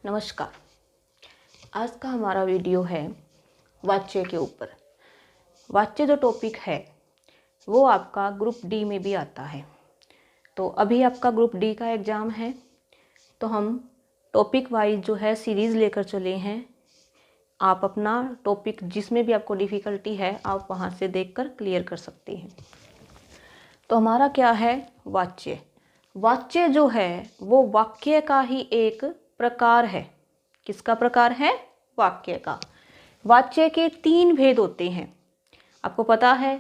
नमस्कार। आज का हमारा वीडियो है वाच्य के ऊपर। वाच्य जो टॉपिक है वो आपका ग्रुप डी में भी आता है। तो अभी आपका ग्रुप डी का एग्ज़ाम है, तो हम टॉपिक वाइज जो है सीरीज़ लेकर चले हैं। आप अपना टॉपिक जिसमें भी आपको डिफ़िकल्टी है आप वहाँ से देखकर क्लियर कर सकते हैं। तो हमारा क्या है, वाच्य। वाच्य जो है वो वाक्य का ही एक प्रकार है। किसका प्रकार है? वाक्य का। वाच्य के 3 भेद होते हैं, आपको पता है,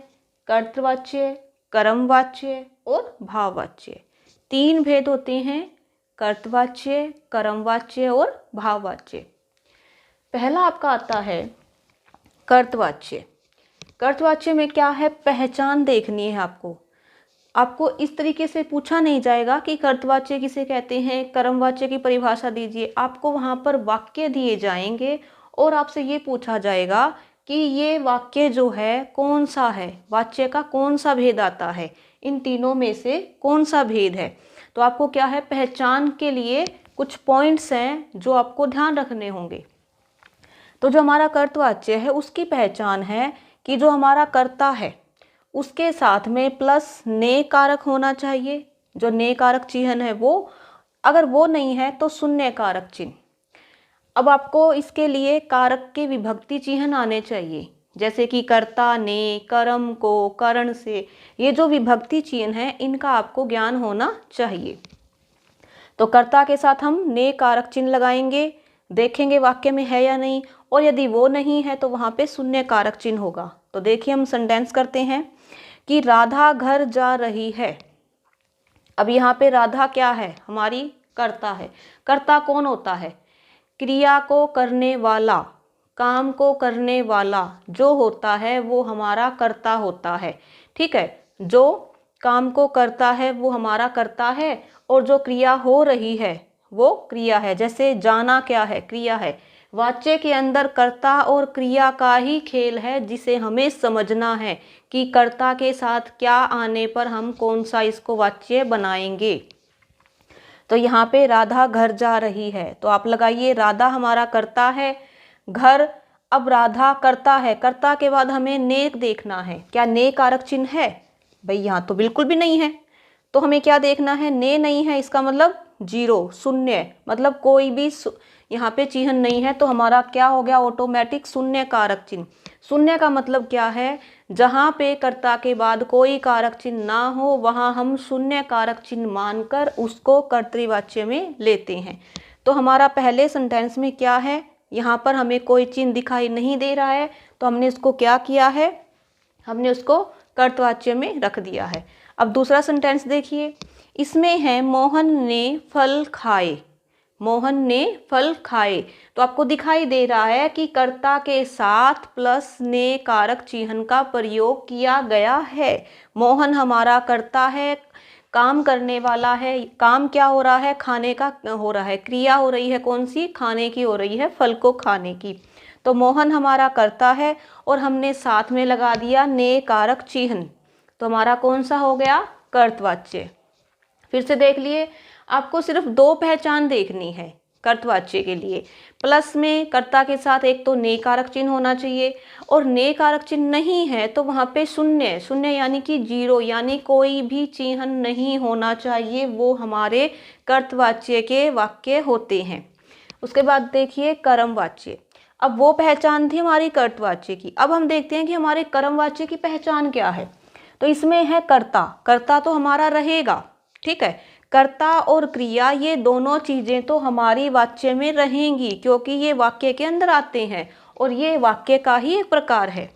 कर्तृवाच्य, कर्मवाच्य और भाववाच्य। 3 भेद होते हैं, कर्तृवाच्य, कर्मवाच्य और भाववाच्य। पहला आपका आता है कर्तृवाच्य। कर्तृवाच्य में क्या है, पहचान देखनी है आपको। आपको इस तरीके से पूछा नहीं जाएगा कि कर्तृवाच्य किसे कहते हैं, कर्मवाच्य की परिभाषा दीजिए। आपको वहाँ पर वाक्य दिए जाएंगे और आपसे ये पूछा जाएगा कि ये वाक्य जो है कौन सा है, वाच्य का कौन सा भेद आता है, इन तीनों में से कौन सा भेद है। तो आपको क्या है, पहचान के लिए कुछ पॉइंट्स हैं जो आपको ध्यान रखने होंगे। तो जो हमारा कर्तृवाच्य है उसकी पहचान है कि जो हमारा कर्ता है उसके साथ में प्लस ने कारक होना चाहिए। जो ने कारक चिन्ह है वो, अगर वो नहीं है तो शून्य कारक चिन्ह। अब आपको इसके लिए कारक के विभक्ति चिन्ह आने चाहिए, जैसे कि कर्ता ने, कर्म को, करण से। ये जो विभक्ति चिन्ह है इनका आपको ज्ञान होना चाहिए। तो कर्ता के साथ हम ने कारक चिन्ह लगाएंगे, देखेंगे वाक्य में है या नहीं, और यदि वो नहीं है तो वहाँ पे शून्य कारक चिन्ह होगा। तो देखिए हम सेंटेंस करते हैं कि राधा घर जा रही है। अब यहाँ पे राधा क्या है, हमारी कर्ता है। कर्ता कौन होता है? क्रिया को करने वाला, काम को करने वाला जो होता है वो हमारा कर्ता होता है। ठीक है, जो काम को करता है वो हमारा कर्ता है, और जो क्रिया हो रही है वो क्रिया है। जैसे जाना क्या है, क्रिया है। वाच्य के अंदर कर्ता और क्रिया का ही खेल है, जिसे हमें समझना है कि कर्ता के साथ क्या आने पर हम कौन सा इसको वाच्य बनाएंगे। तो यहाँ पे राधा घर जा रही है, तो आप लगाइए राधा हमारा कर्ता है, घर। अब राधा कर्ता है, कर्ता के बाद हमें ने देखना है। क्या ने कारक चिन्ह है? भाई यहाँ तो बिल्कुल भी नहीं है। तो हमें क्या देखना है, ने नहीं है, इसका मतलब 0, शून्य, मतलब कोई भी यहाँ पे चिन्ह नहीं है। तो हमारा क्या हो गया, ऑटोमेटिक शून्य कारक चिन्ह। शून्य का मतलब क्या है, जहाँ पे कर्ता के बाद कोई कारक चिन्ह ना हो वहाँ हम शून्य कारक चिन्ह मानकर उसको कर्तृवाच्य में लेते हैं। तो हमारा पहले सेंटेंस में क्या है, यहाँ पर हमें कोई चिन्ह दिखाई नहीं दे रहा है, तो हमने इसको क्या किया है, हमने उसको कर्तृवाच्य में रख दिया है। अब दूसरा सेंटेंस देखिए, इसमें है मोहन ने फल खाए। मोहन ने फल खाए, तो आपको दिखाई दे रहा है कि कर्ता के साथ प्लस ने कारक चिन्ह का प्रयोग किया गया है। मोहन हमारा कर्ता है, काम करने वाला है। काम क्या हो रहा है, खाने का हो रहा है। क्रिया हो रही है कौन सी, खाने की हो रही है, फल को खाने की। तो मोहन हमारा कर्ता है और हमने साथ में लगा दिया ने कारक चिन्ह, तो हमारा कौन सा हो गया, कर्तृवाच्य। फिर से देख लिए, आपको सिर्फ 2 पहचान देखनी है कर्तृवाच्य के लिए। प्लस में कर्ता के साथ एक तो ने कारक चिन्ह होना चाहिए, और ने कारक चिन्ह नहीं है तो वहाँ पे शून्य, शून्य यानी कि 0, यानी कोई भी चिन्ह नहीं होना चाहिए। वो हमारे कर्तृवाच्य के वाक्य होते हैं। उसके बाद देखिए कर्मवाच्य। अब वो पहचान थी हमारी कर्तृवाच्य की। अब हम देखते हैं कि हमारे कर्मवाच्य की पहचान क्या है। तो इसमें है कर्ता। कर्ता तो हमारा रहेगा, ठीक है। कर्ता और क्रिया ये दोनों चीजें तो हमारी वाच्य में रहेंगी, क्योंकि ये वाक्य के अंदर आते हैं और ये वाक्य का ही एक प्रकार है,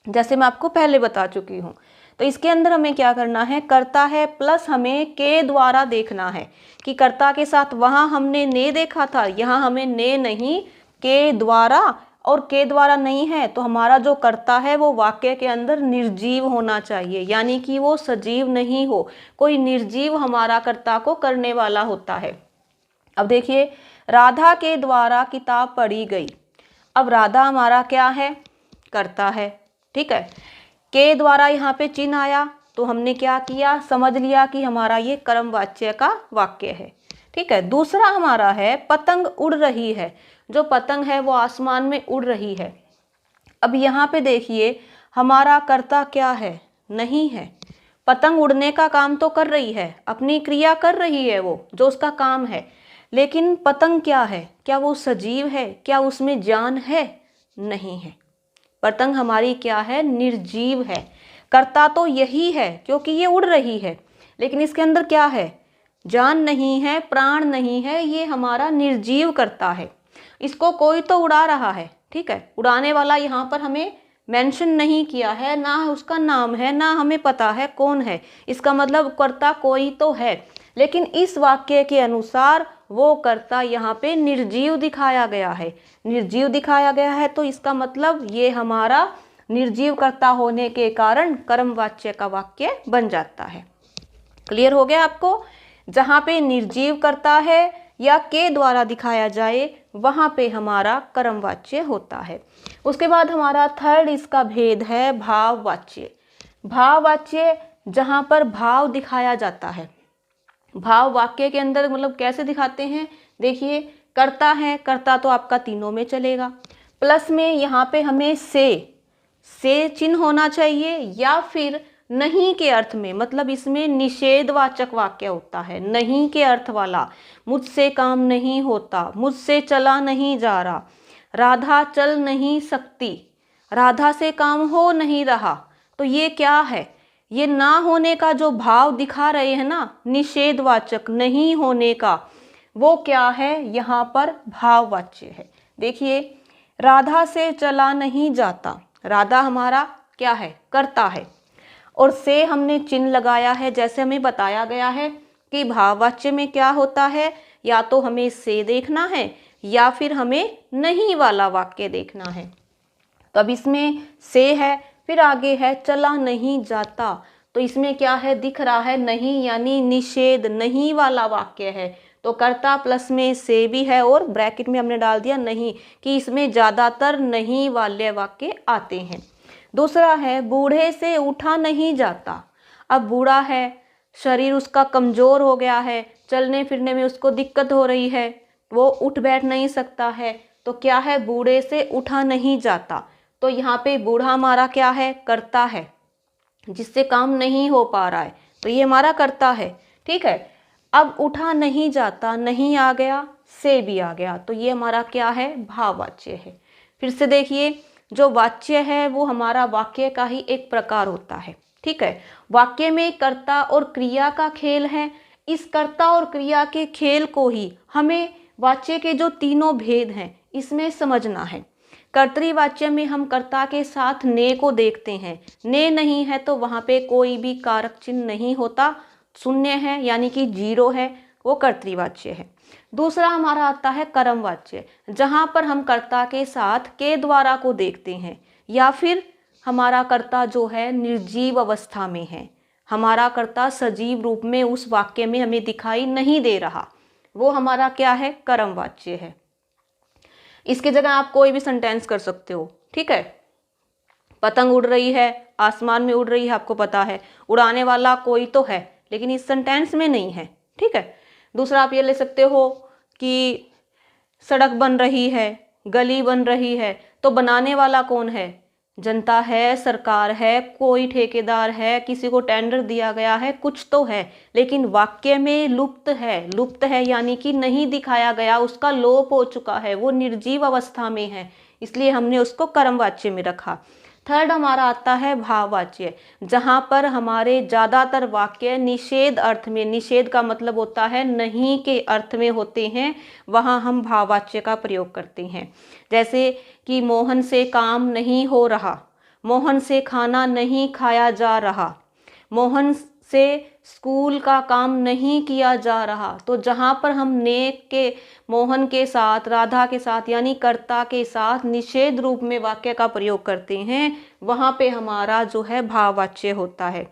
जैसे मैं आपको पहले बता चुकी हूँ। तो इसके अंदर हमें क्या करना है, कर्ता है प्लस हमें के द्वारा देखना है कि कर्ता के साथ वहां हमने ने देखा था, यहाँ हमें ने नहीं, के द्वारा। और के द्वारा नहीं है तो हमारा जो कर्ता है वो वाक्य के अंदर निर्जीव होना चाहिए, यानी कि वो सजीव नहीं हो। कोई निर्जीव हमारा कर्ता को करने वाला होता है। अब देखिए, राधा के द्वारा किताब पढ़ी गई। अब राधा हमारा क्या है, कर्ता है, ठीक है। के द्वारा यहाँ पे चिन्ह आया तो हमने क्या किया, समझ लिया कि हमारा ये कर्मवाच्य का वाक्य है, ठीक ठीक है। दूसरा हमारा है पतंग उड़ रही है। जो पतंग है वो आसमान में उड़ रही है। अब यहाँ पे देखिए हमारा कर्ता क्या है, नहीं है। पतंग उड़ने का काम तो कर रही है, अपनी क्रिया कर रही है वो जो उसका काम है, लेकिन पतंग क्या है, क्या वो सजीव है, क्या उसमें जान है? नहीं है। पतंग हमारी क्या है, निर्जीव है। कर्ता तो यही है क्योंकि ये उड़ रही है, लेकिन इसके अंदर क्या है, जान नहीं है, प्राण नहीं है, ये हमारा निर्जीव कर्ता है। इसको कोई तो उड़ा रहा है, ठीक है। उड़ाने वाला यहाँ पर हमें मेंशन नहीं किया है, ना उसका नाम है, ना हमें पता है कौन है। इसका मतलब कर्ता कोई तो है, लेकिन इस वाक्य के अनुसार वो कर्ता यहाँ पे निर्जीव दिखाया गया है। निर्जीव दिखाया गया है तो इसका मतलब ये हमारा निर्जीव कर्ता होने के कारण कर्मवाच्य का वाक्य बन जाता है। क्लियर हो गया आपको? जहाँ पे निर्जीव कर्ता है या के द्वारा दिखाया जाए वहाँ पे हमारा कर्मवाच्य होता है। उसके बाद हमारा थर्ड इसका भेद है भाववाच्य। भाववाच्य जहाँ पर भाव दिखाया जाता है। भाव वाक्य के अंदर मतलब कैसे दिखाते हैं, देखिए कर्ता है, कर्ता तो आपका तीनों में चलेगा, प्लस में यहाँ पे हमें से चिन्ह होना चाहिए, या फिर नहीं के अर्थ में, मतलब इसमें निषेधवाचक वाक्य होता है, नहीं के अर्थ वाला। मुझसे काम नहीं होता, मुझसे चला नहीं जा रहा, राधा चल नहीं सकती, राधा से काम हो नहीं रहा। तो ये क्या है, ये ना होने का जो भाव दिखा रहे हैं ना, निषेधवाचक नहीं होने का, वो क्या है, यहाँ पर भाववाच्य है। देखिए राधा से चला नहीं जाता, राधा हमारा क्या है, कर्ता है, और से हमने चिन्ह लगाया है। जैसे हमें बताया गया है कि भाववाच्य में क्या होता है, या तो हमें से देखना है या फिर हमें नहीं वाला वाक्य देखना है। तो अब इसमें से है, फिर आगे है चला नहीं जाता, तो इसमें क्या है, दिख रहा है नहीं, यानी निषेध नहीं वाला वाक्य है। तो कर्ता प्लस में से भी है और ब्रैकेट में हमने डाल दिया नहीं, कि इसमें ज़्यादातर नहीं वाले वाक्य आते हैं। दूसरा है बूढ़े से उठा नहीं जाता। अब बूढ़ा है, शरीर उसका कमज़ोर हो गया है, चलने फिरने में उसको दिक्कत हो रही है, वो उठ बैठ नहीं सकता है, तो क्या है, बूढ़े से उठा नहीं जाता। तो यहाँ पे बूढ़ा हमारा क्या है, कर्ता है, जिससे काम नहीं हो पा रहा है, तो ये हमारा कर्ता है, ठीक है। अब उठा नहीं जाता, नहीं आ गया, से भी आ गया, तो ये हमारा क्या है, भाववाच्य है। फिर से देखिए जो वाच्य है वो हमारा वाक्य का ही एक प्रकार होता है, ठीक है। वाक्य में कर्ता और क्रिया का खेल है। इस कर्ता और क्रिया के खेल को ही हमें वाच्य के जो तीनों भेद हैं इसमें समझना है। कर्तृवाच्य में हम कर्ता के साथ ने को देखते हैं, ने नहीं है तो वहाँ पे कोई भी कारक चिन्ह नहीं होता, शून्य है यानी कि जीरो है, वो कर्तृवाच्य है। दूसरा हमारा आता है कर्मवाच्य, जहाँ पर हम कर्ता के साथ के द्वारा को देखते हैं, या फिर हमारा कर्ता जो है निर्जीव अवस्था में है, हमारा कर्ता सजीव रूप में उस वाक्य में हमें दिखाई नहीं दे रहा, वो हमारा क्या है, कर्मवाच्य है। इसके जगह आप कोई भी सेंटेंस कर सकते हो, ठीक है। पतंग उड़ रही है, आसमान में उड़ रही है, आपको पता है, उड़ाने वाला कोई तो है, लेकिन इस सेंटेंस में नहीं है, ठीक है। दूसरा आप ये ले सकते हो कि सड़क बन रही है, गली बन रही है, तो बनाने वाला कौन है, जनता है, सरकार है, कोई ठेकेदार है, किसी को टेंडर दिया गया है, कुछ तो है, लेकिन वाक्य में लुप्त है यानी कि नहीं दिखाया गया, उसका लोप हो चुका है, वो निर्जीव अवस्था में है, इसलिए हमने उसको कर्मवाच्य में रखा। थर्ड हमारा आता है भाववाच्य, जहाँ पर हमारे ज़्यादातर वाक्य निषेध अर्थ में, निषेध का मतलब होता है नहीं के अर्थ में होते हैं, वहाँ हम भाववाच्य का प्रयोग करते हैं। जैसे कि मोहन से काम नहीं हो रहा, मोहन से खाना नहीं खाया जा रहा, मोहन से स्कूल का काम नहीं किया जा रहा। तो जहाँ पर हम ने के मोहन के साथ, राधा के साथ यानी कर्ता के साथ निषेध रूप में वाक्य का प्रयोग करते हैं, वहाँ पे हमारा जो है भाववाच्य होता है।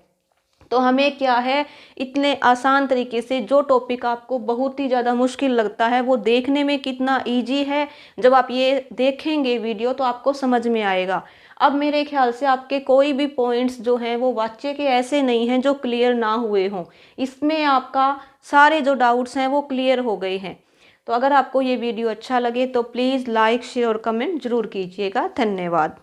तो हमें क्या है, इतने आसान तरीके से जो टॉपिक आपको बहुत ही ज़्यादा मुश्किल लगता है वो देखने में कितना इजी है, जब आप ये देखेंगे वीडियो तो आपको समझ में आएगा। अब मेरे ख्याल से आपके कोई भी पॉइंट्स जो हैं वो वाच्य के ऐसे नहीं हैं जो क्लियर ना हुए हों। इसमें आपका सारे जो डाउट्स हैं वो क्लियर हो गए हैं। तो अगर आपको ये वीडियो अच्छा लगे तो प्लीज़ लाइक, शेयर और कमेंट ज़रूर कीजिएगा। धन्यवाद।